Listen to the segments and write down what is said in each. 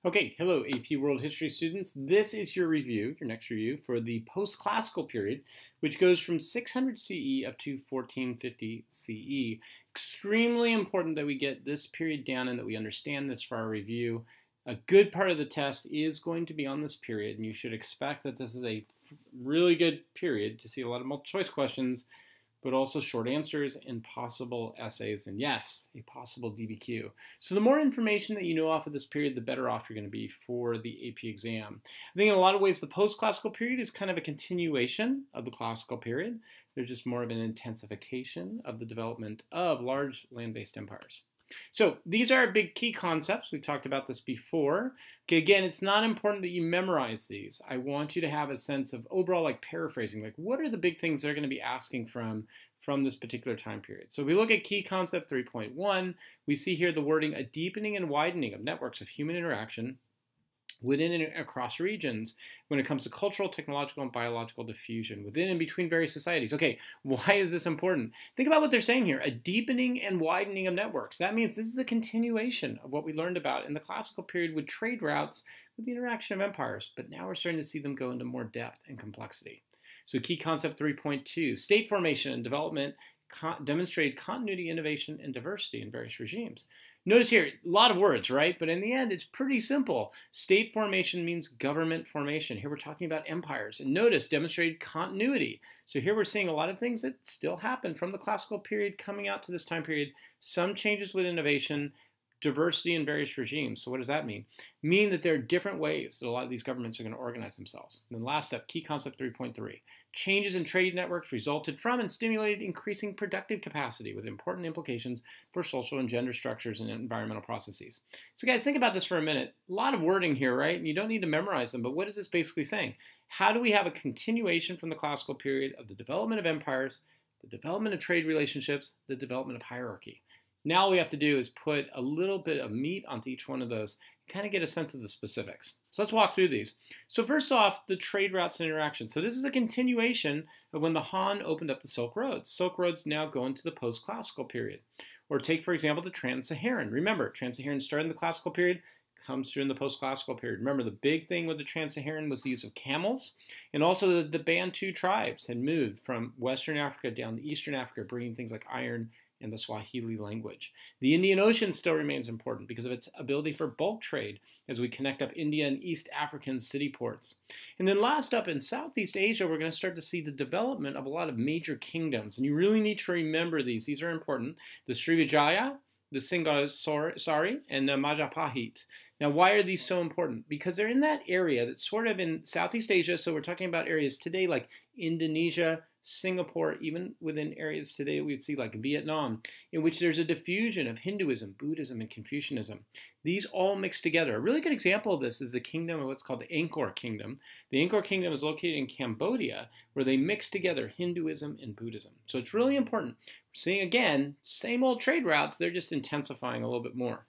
Okay, hello AP World History students. This is your review, your next review for the post-classical period, which goes from 600 CE up to 1450 CE. Extremely important that we get this period down and that we understand this for our review. A good part of the test is going to be on this period, and you should expect that this is a really good period to see a lot of multiple choice questions, but also short answers and possible essays, and yes, a possible DBQ. So the more information that you know off of this period, the better off you're going to be for the AP exam. I think in a lot of ways the post-classical period is kind of a continuation of the classical period. There's just more of an intensification of the development of large land-based empires. So these are big key concepts. We've talked about this before. Okay, again, it's not important that you memorize these. I want you to have a sense of overall like paraphrasing, like what are the big things they're going to be asking from this particular time period. So we look at key concept 3.1. We see here the wording, a deepening and widening of networks of human interaction within and across regions when it comes to cultural, technological, and biological diffusion within and between various societies. Okay, why is this important? Think about what they're saying here, a deepening and widening of networks. That means this is a continuation of what we learned about in the classical period with trade routes, with the interaction of empires, but now we're starting to see them go into more depth and complexity. So key concept 3.2, state formation and development demonstrated continuity, innovation, and diversity in various regimes. Notice here, a lot of words, right? But in the end, it's pretty simple. State formation means government formation. Here we're talking about empires. And notice, demonstrated continuity. So here we're seeing a lot of things that still happen from the classical period coming out to this time period. Some changes with innovation, diversity in various regimes. So what does that mean? Mean that there are different ways that a lot of these governments are going to organize themselves. And then last step, key concept 3.3. Changes in trade networks resulted from and stimulated increasing productive capacity with important implications for social and gender structures and environmental processes. So guys, think about this for a minute. A lot of wording here, right? And you don't need to memorize them, but what is this basically saying? How do we have a continuation from the classical period of the development of empires, the development of trade relationships, the development of hierarchy? Now all we have to do is put a little bit of meat onto each one of those and kind of get a sense of the specifics. So let's walk through these. So first off, the trade routes and interactions. So this is a continuation of when the Han opened up the Silk Roads. Silk Roads now go into the post-classical period. Or take, for example, the Trans-Saharan. Remember, Trans-Saharan started in the classical period, comes through in the post-classical period. Remember, the big thing with the Trans-Saharan was the use of camels, and also the Bantu tribes had moved from Western Africa down to Eastern Africa, bringing things like iron and the Swahili language. The Indian Ocean still remains important because of its ability for bulk trade as we connect up India and East African city ports. And then last up in Southeast Asia, we're going to start to see the development of a lot of major kingdoms. And you really need to remember these. These are important. The Srivijaya, the Singhasari, and the Majapahit. Now, why are these so important? Because they're in that area that's sort of in Southeast Asia. So we're talking about areas today like Indonesia, Singapore, even within areas today we see like Vietnam, in which there's a diffusion of Hinduism, Buddhism, and Confucianism. These all mix together. A really good example of this is the kingdom of what's called the Angkor Kingdom. The Angkor Kingdom is located in Cambodia, where they mix together Hinduism and Buddhism. So it's really important. We're seeing, again, same old trade routes, they're just intensifying a little bit more.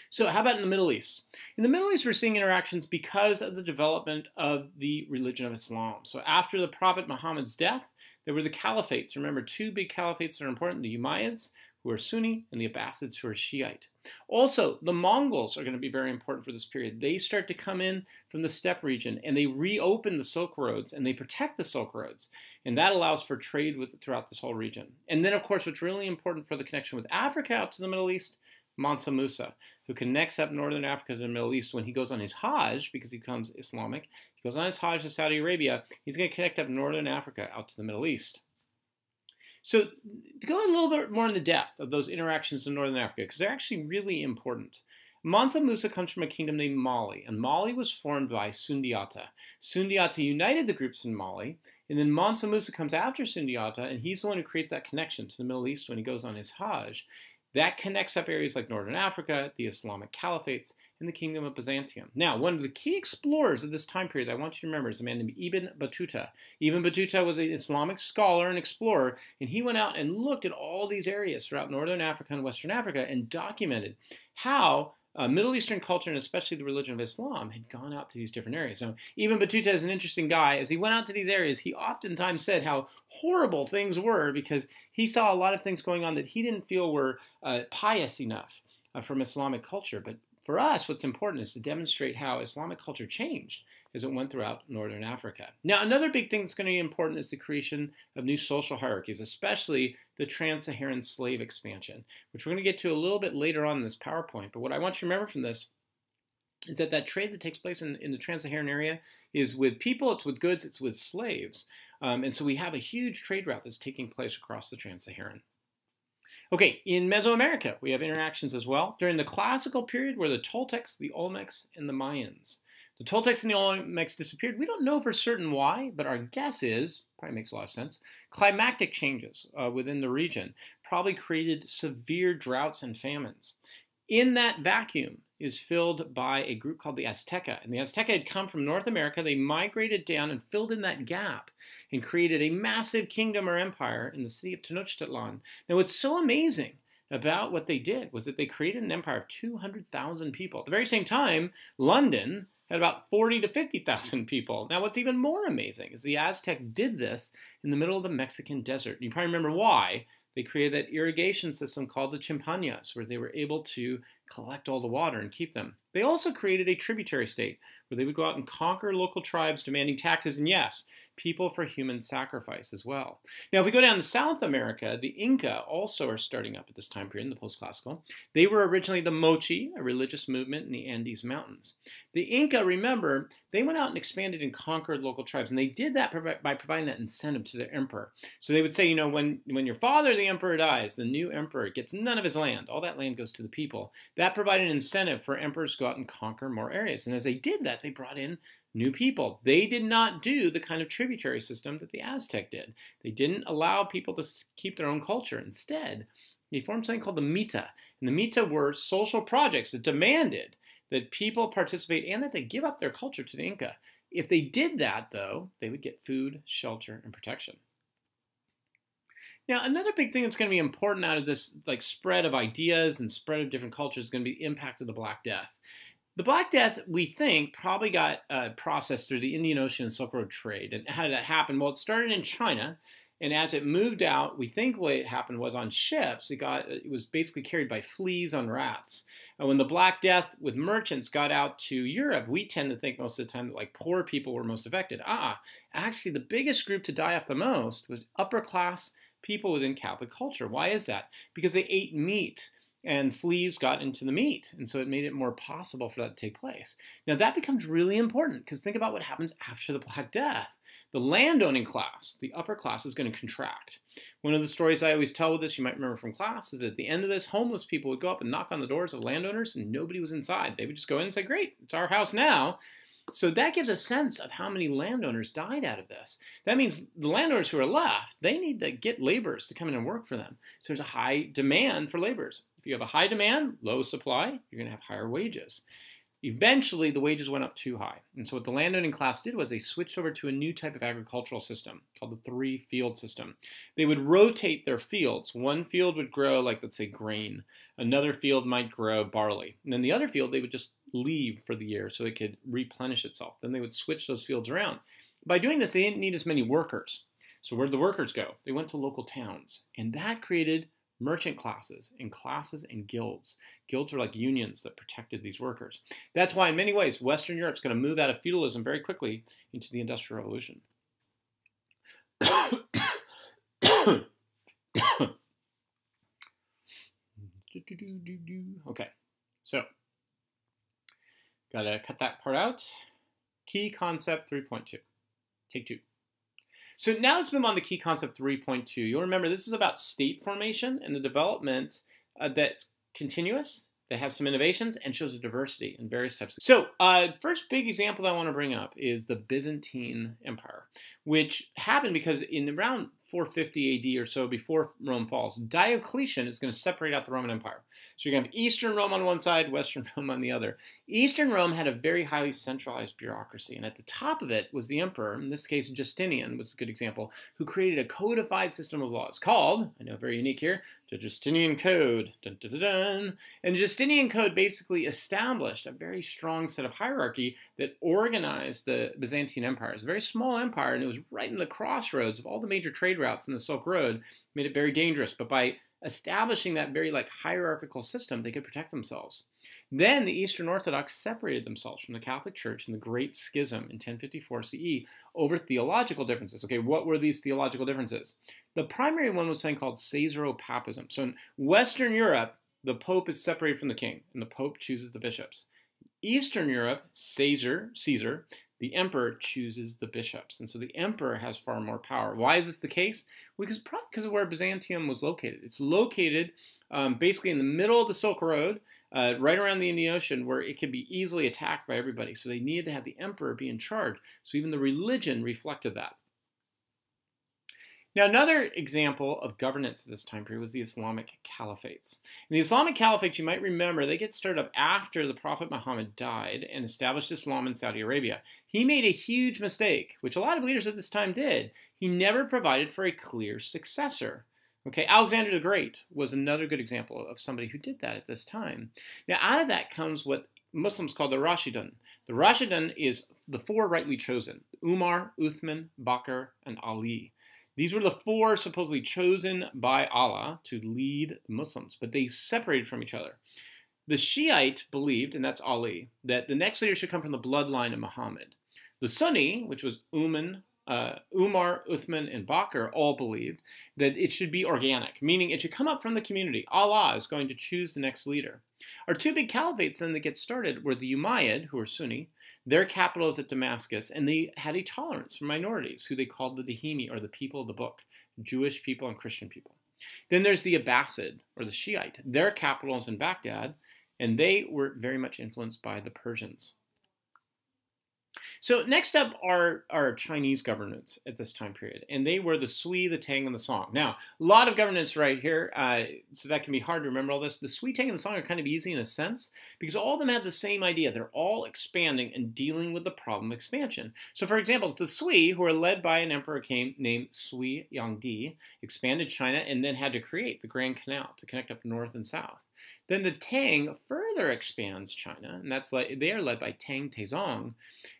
So how about in the Middle East? In the Middle East, we're seeing interactions because of the development of the religion of Islam. So after the Prophet Muhammad's death, there were the caliphates. Remember, two big caliphates that are important, the Umayyads, who are Sunni, and the Abbasids, who are Shiite. Also, the Mongols are going to be very important for this period. They start to come in from the steppe region, and they reopen the Silk Roads, and they protect the Silk Roads. And that allows for trade throughout this whole region. And then, of course, what's really important for the connection with Africa out to the Middle East, Mansa Musa, who connects up northern Africa to the Middle East when he goes on his Hajj, because he becomes Islamic. He goes on his Hajj to Saudi Arabia. He's going to connect up northern Africa out to the Middle East. So to go a little bit more in the depth of those interactions in northern Africa, because they're actually really important. Mansa Musa comes from a kingdom named Mali, and Mali was formed by Sundiata. Sundiata united the groups in Mali, and then Mansa Musa comes after Sundiata, and he's the one who creates that connection to the Middle East when he goes on his Hajj. That connects up areas like northern Africa, the Islamic caliphates, and the kingdom of Byzantium. Now, one of the key explorers of this time period I want you to remember is a man named Ibn Battuta. Ibn Battuta was an Islamic scholar and explorer, and he went out and looked at all these areas throughout northern Africa and western Africa and documented how Middle Eastern culture, and especially the religion of Islam, had gone out to these different areas. So Ibn Battuta is an interesting guy. As he went out to these areas, he oftentimes said how horrible things were because he saw a lot of things going on that he didn't feel were pious enough from Islamic culture. But For us, what's important is to demonstrate how Islamic culture changed as it went throughout northern Africa. Now, another big thing that's going to be important is the creation of new social hierarchies, especially the trans-Saharan slave expansion, which we're going to get to a little bit later on in this PowerPoint. But what I want you to remember from this is that that trade that takes place in the trans-Saharan area is with people, it's with goods, it's with slaves. And so we have a huge trade route that's taking place across the trans-Saharan. Okay, in Mesoamerica, we have interactions as well. During the classical period were the Toltecs, the Olmecs, and the Mayans. The Toltecs and the Olmecs disappeared. We don't know for certain why, but our guess is, probably makes a lot of sense, climatic changes within the region probably created severe droughts and famines. In that vacuum is filled by a group called the Azteca. And the Azteca had come from North America. They migrated down and filled in that gap and created a massive kingdom or empire in the city of Tenochtitlan. Now, what's so amazing about what they did was that they created an empire of 200,000 people. At the very same time, London had about 40 to 50,000 people. Now, what's even more amazing is the Aztec did this in the middle of the Mexican desert. You probably remember why. They created that irrigation system called the Chimpañas, where they were able to collect all the water and keep them. They also created a tributary state, where they would go out and conquer local tribes demanding taxes, and yes, people for human sacrifice as well. Now, if we go down to South America, the Inca also are starting up at this time period in the post-classical. They were originally the Mochi, a religious movement in the Andes Mountains. The Inca, remember, they went out and expanded and conquered local tribes, and they did that by providing that incentive to their emperor. So they would say, you know, when your father, the emperor, dies, the new emperor gets none of his land. All that land goes to the people. That provided an incentive for emperors to go out and conquer more areas. And as they did that, they brought in new people. They did not do the kind of tributary system that the Aztec did. They didn't allow people to keep their own culture. Instead, they formed something called the Mita. And the Mita were social projects that demanded that people participate and that they give up their culture to the Inca. If they did that, though, they would get food, shelter, and protection. Now, another big thing that's going to be important out of this spread of ideas and spread of different cultures is going to be the impact of the Black Death. The Black Death, we think, probably got processed through the Indian Ocean and Silk Road trade. And how did that happen? Well, it started in China, and as it moved out, we think what happened was on ships, it was basically carried by fleas on rats. And when the Black Death with merchants got out to Europe, we tend to think most of the time that poor people were most affected. Actually, the biggest group to die off the most was upper class people within Catholic culture. Why is that? Because they ate meat. And fleas got into the meat, and so it made it more possible for that to take place. Now, that becomes really important, because think about what happens after the Black Death. The landowning class, the upper class, is going to contract. One of the stories I always tell with this, you might remember from class, is that at the end of this, homeless people would go up and knock on the doors of landowners, and nobody was inside. They would just go in and say, great, it's our house now. So that gives a sense of how many landowners died out of this. That means the landowners who are left, they need to get laborers to come in and work for them. So there's a high demand for laborers. If you have a high demand, low supply, you're going to have higher wages. Eventually, the wages went up too high. And so what the landowning class did was they switched over to a new type of agricultural system called the three-field system. They would rotate their fields. One field would grow, let's say, grain. Another field might grow barley. And then the other field, they would just leave for the year so it could replenish itself. Then they would switch those fields around. By doing this, they didn't need as many workers. So where did the workers go? They went to local towns. And that created merchant classes and guilds. Guilds were like unions that protected these workers. That's why, in many ways, Western Europe's going to move out of feudalism very quickly into the Industrial Revolution. Okay, so gotta cut that part out. Key concept 3.2. Take two. So now let's move on to key concept 3.2. You'll remember this is about state formation and the development that's continuous, that has some innovations, and shows a diversity in various types. So first big example that I want to bring up is the Byzantine Empire, which happened because in around 450 AD or so, before Rome falls, Diocletian is going to separate out the Roman Empire. So you're going to have Eastern Rome on one side, Western Rome on the other. Eastern Rome had a very highly centralized bureaucracy, and at the top of it was the emperor, in this case Justinian was a good example, who created a codified system of laws called, I know very unique here, the Justinian Code. Dun, dun, dun, dun. And the Justinian Code basically established a very strong set of hierarchy that organized the Byzantine Empire. It was a very small empire, and it was right in the crossroads of all the major trade routes in the Silk Road, made it very dangerous. But by establishing that very hierarchical system, they could protect themselves. Then the Eastern Orthodox separated themselves from the Catholic Church in the Great Schism in 1054 CE over theological differences. Okay, what were these theological differences? The primary one was something called Caesaropapism. So in Western Europe, the Pope is separated from the king, and the Pope chooses the bishops. Eastern Europe, Caesar, the emperor chooses the bishops. And so the emperor has far more power. Why is this the case? Well, probably because of where Byzantium was located. It's located basically in the middle of the Silk Road, right around the Indian Ocean, where it could be easily attacked by everybody. So they needed to have the emperor be in charge. So even the religion reflected that. Now, another example of governance at this time period was the Islamic caliphates. In the Islamic caliphates, you might remember, they get started up after the Prophet Muhammad died and established Islam in Saudi Arabia. He made a huge mistake, which a lot of leaders at this time did. He never provided for a clear successor. Okay, Alexander the Great was another good example of somebody who did that at this time. Now, out of that comes what Muslims call the Rashidun. The Rashidun is the four rightly chosen: Umar, Uthman, Bakr, and Ali. These were the four supposedly chosen by Allah to lead the Muslims, but they separated from each other. The Shiite believed, and that's Ali, that the next leader should come from the bloodline of Muhammad. The Sunni, which was Umar, Uthman, and Bakr, all believed that it should be organic, meaning it should come up from the community. Allah is going to choose the next leader. Our two big caliphates then that get started were the Umayyad, who were Sunni. Their capital is at Damascus, and they had a tolerance for minorities, who they called the Dahimi, or the people of the book, Jewish people and Christian people. Then there's the Abbasid, or the Shiite. Their capital is in Baghdad, and they were very much influenced by the Persians. So next up are Chinese governance at this time period, and they were the Sui, the Tang, and the Song. Now, a lot of governance right here, so that can be hard to remember all this. The Sui, Tang, and the Song are kind of easy in a sense, because all of them have the same idea. They're all expanding and dealing with the problem of expansion. So for example, the Sui, who are led by an emperor named Sui Yangdi, expanded China and then had to create the Grand Canal to connect up north and south. Then the Tang further expands China, and they are led by Tang Taizong.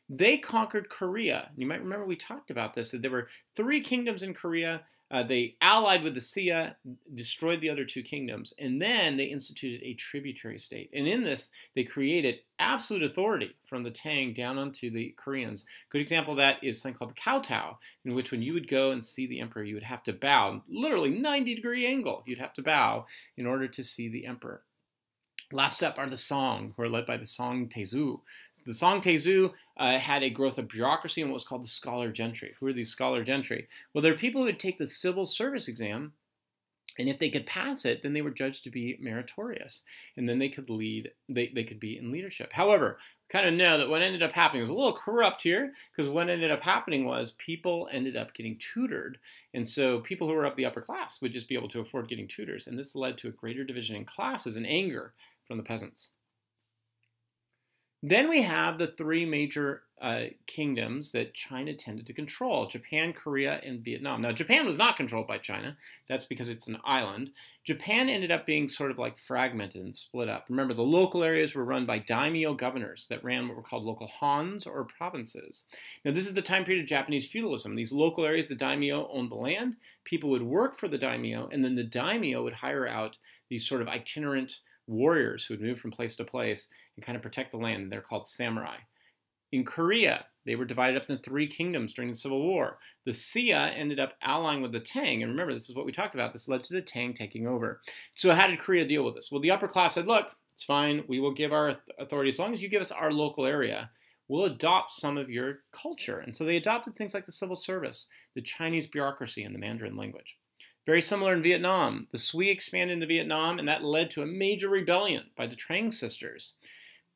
They conquered Korea. You might remember we talked about this, that there were 3 kingdoms in Korea. They allied with the Xia, destroyed the other 2 kingdoms, and then they instituted a tributary state. And in this, they created absolute authority from the Tang down onto the Koreans. Good example of that is something called the kowtow, in which when you would go and see the emperor, you would have to bow, literally 90-degree angle. You'd have to bow in order to see the emperor. Last up are the Song, who are led by the Song Taizu. So the Song Taizu had a growth of bureaucracy and what was called the scholar gentry. Who are these scholar gentry? Well, they're people who would take the civil service exam, and if they could pass it, then they were judged to be meritorious, and then they could lead. They could be in leadership. However, we kind of know that what ended up happening was a little corrupt here, because what ended up happening was people ended up getting tutored, and so people who were of the upper class would just be able to afford getting tutors, and this led to a greater division in classes and anger from the peasants. Then we have the 3 major kingdoms that China tended to control: Japan, Korea, and Vietnam. Now, Japan was not controlled by China. That's because it's an island. Japan ended up being sort of like fragmented and split up. Remember, the local areas were run by daimyo governors that ran what were called local hans or provinces. Now, this is the time period of Japanese feudalism. These local areas, the daimyo owned the land. People would work for the daimyo, and then the daimyo would hire out these sort of itinerant warriors who would move from place to place and kind of protect the land. They're called samurai. In Korea, they were divided up into 3 kingdoms during the Civil War. The Xia ended up allying with the Tang, and remember, this is what we talked about. This led to the Tang taking over. So how did Korea deal with this? Well, the upper class said, look, it's fine. We will give our authority as long as you give us our local area. We'll adopt some of your culture. And so they adopted things like the civil service, the Chinese bureaucracy, and the Mandarin language. Very similar in Vietnam. The Sui expanded into Vietnam, and that led to a major rebellion by the Tang sisters.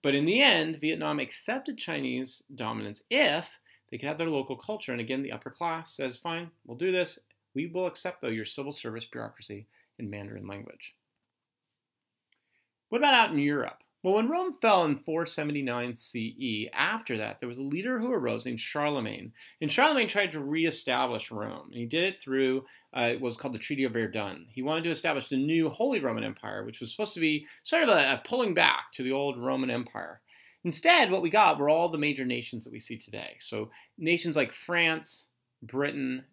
But in the end, Vietnam accepted Chinese dominance if they could have their local culture. And again, the upper class says, fine, we'll do this. We will accept, though, your civil service bureaucracy and Mandarin language. What about out in Europe? Well, when Rome fell in 479 CE, after that, there was a leader who arose named Charlemagne. And Charlemagne tried to reestablish Rome. And he did it through what was called the Treaty of Verdun. He wanted to establish the new Holy Roman Empire, which was supposed to be sort of a pulling back to the old Roman Empire. Instead, what we got were all the major nations that we see today. So nations like France, Britain,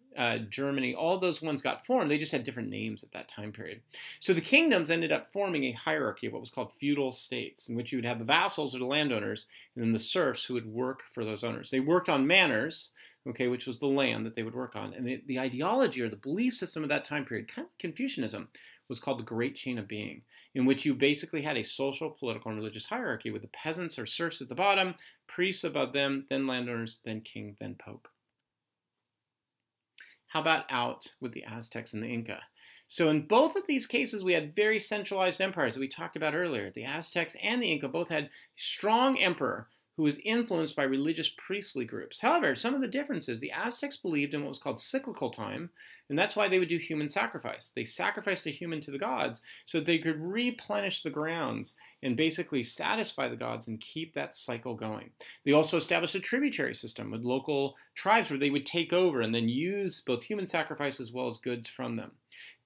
Germany, all those ones got formed. They just had different names at that time period. So the kingdoms ended up forming a hierarchy of what was called feudal states, in which you would have the vassals or the landowners, and then the serfs who would work for those owners. They worked on manors, okay, which was the land that they would work on. And the ideology or the belief system of that time period, kind of Confucianism, was called the Great Chain of Being, in which you basically had a social, political, and religious hierarchy with the peasants or serfs at the bottom, priests above them, then landowners, then king, then pope. How about out with the Aztecs and the Inca? So in both of these cases, we had very centralized empires that we talked about earlier. The Aztecs and the Inca both had a strong emperor who was influenced by religious priestly groups. However, some of the differences, the Aztecs believed in what was called cyclical time, and that's why they would do human sacrifice. They sacrificed a human to the gods so that they could replenish the grounds and basically satisfy the gods and keep that cycle going. They also established a tributary system with local tribes where they would take over and then use both human sacrifice as well as goods from them.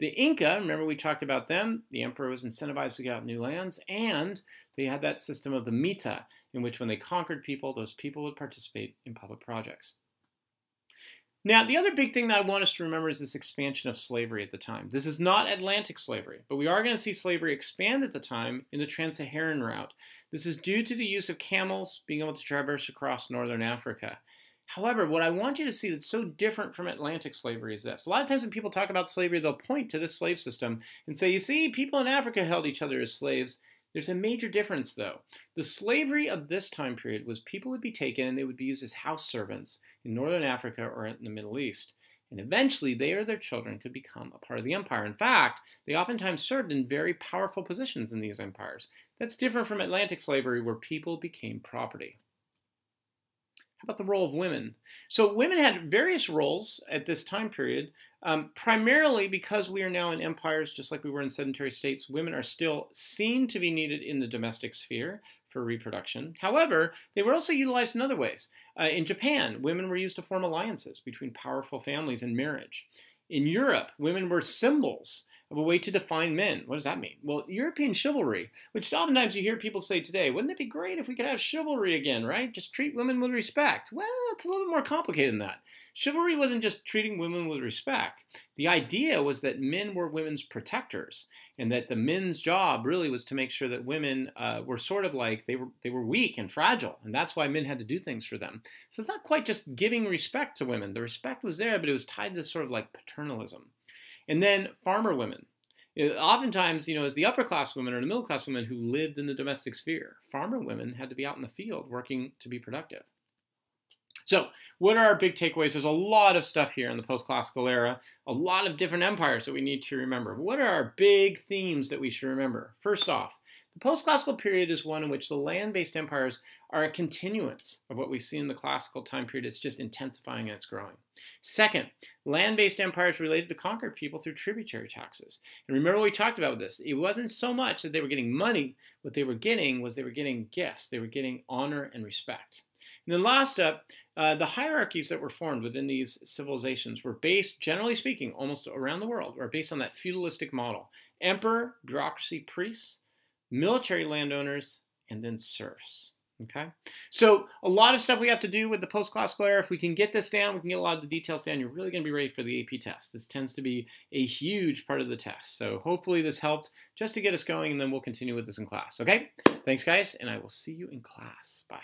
The Inca, remember we talked about them, the emperor was incentivized to get out new lands, and they had that system of the mita, in which when they conquered people, those people would participate in public projects. Now, the other big thing that I want us to remember is this expansion of slavery at the time. This is not Atlantic slavery, but we are going to see slavery expand at the time in the trans-Saharan route. This is due to the use of camels being able to traverse across northern Africa. However, what I want you to see that's so different from Atlantic slavery is this. A lot of times when people talk about slavery, they'll point to this slave system and say, you see, people in Africa held each other as slaves. There's a major difference, though. The slavery of this time period was people would be taken and they would be used as house servants in northern Africa or in the Middle East. And eventually, they or their children could become a part of the empire. In fact, they oftentimes served in very powerful positions in these empires. That's different from Atlantic slavery, where people became property. How about the role of women? So women had various roles at this time period, primarily because we are now in empires just like we were in sedentary states. Women are still seen to be needed in the domestic sphere for reproduction. However, they were also utilized in other ways. In Japan, women were used to form alliances between powerful families in marriage. In Europe, women were symbols of a way to define men. What does that mean? Well, European chivalry, which oftentimes you hear people say today, wouldn't it be great if we could have chivalry again, right? Just treat women with respect. Well, it's a little bit more complicated than that. Chivalry wasn't just treating women with respect. The idea was that men were women's protectors, and that the men's job really was to make sure that women were sort of like, they were weak and fragile, and that's why men had to do things for them. So it's not quite just giving respect to women. The respect was there, but it was tied to sort of like paternalism. And then farmer women. Oftentimes, as the upper class women or the middle class women who lived in the domestic sphere, farmer women had to be out in the field working to be productive. So what are our big takeaways? There's a lot of stuff here in the post-classical era, a lot of different empires that we need to remember. What are our big themes that we should remember? First off, the post-classical period is one in which the land-based empires are a continuance of what we see in the classical time period. It's just intensifying and it's growing. Second, land-based empires related to conquered people through tributary taxes. And remember we talked about this. It wasn't so much that they were getting money. What they were getting was they were getting gifts. They were getting honor and respect. And then last up, the hierarchies that were formed within these civilizations were based, generally speaking, almost around the world, were based on that feudalistic model. Emperor, bureaucracy, priests, military landowners, and then serfs. Okay? So a lot of stuff we have to do with the post-classical era. If we can get this down, we can get a lot of the details down, you're really going to be ready for the AP test. This tends to be a huge part of the test. So hopefully this helped just to get us going, and then we'll continue with this in class. Okay? Thanks, guys, and I will see you in class. Bye.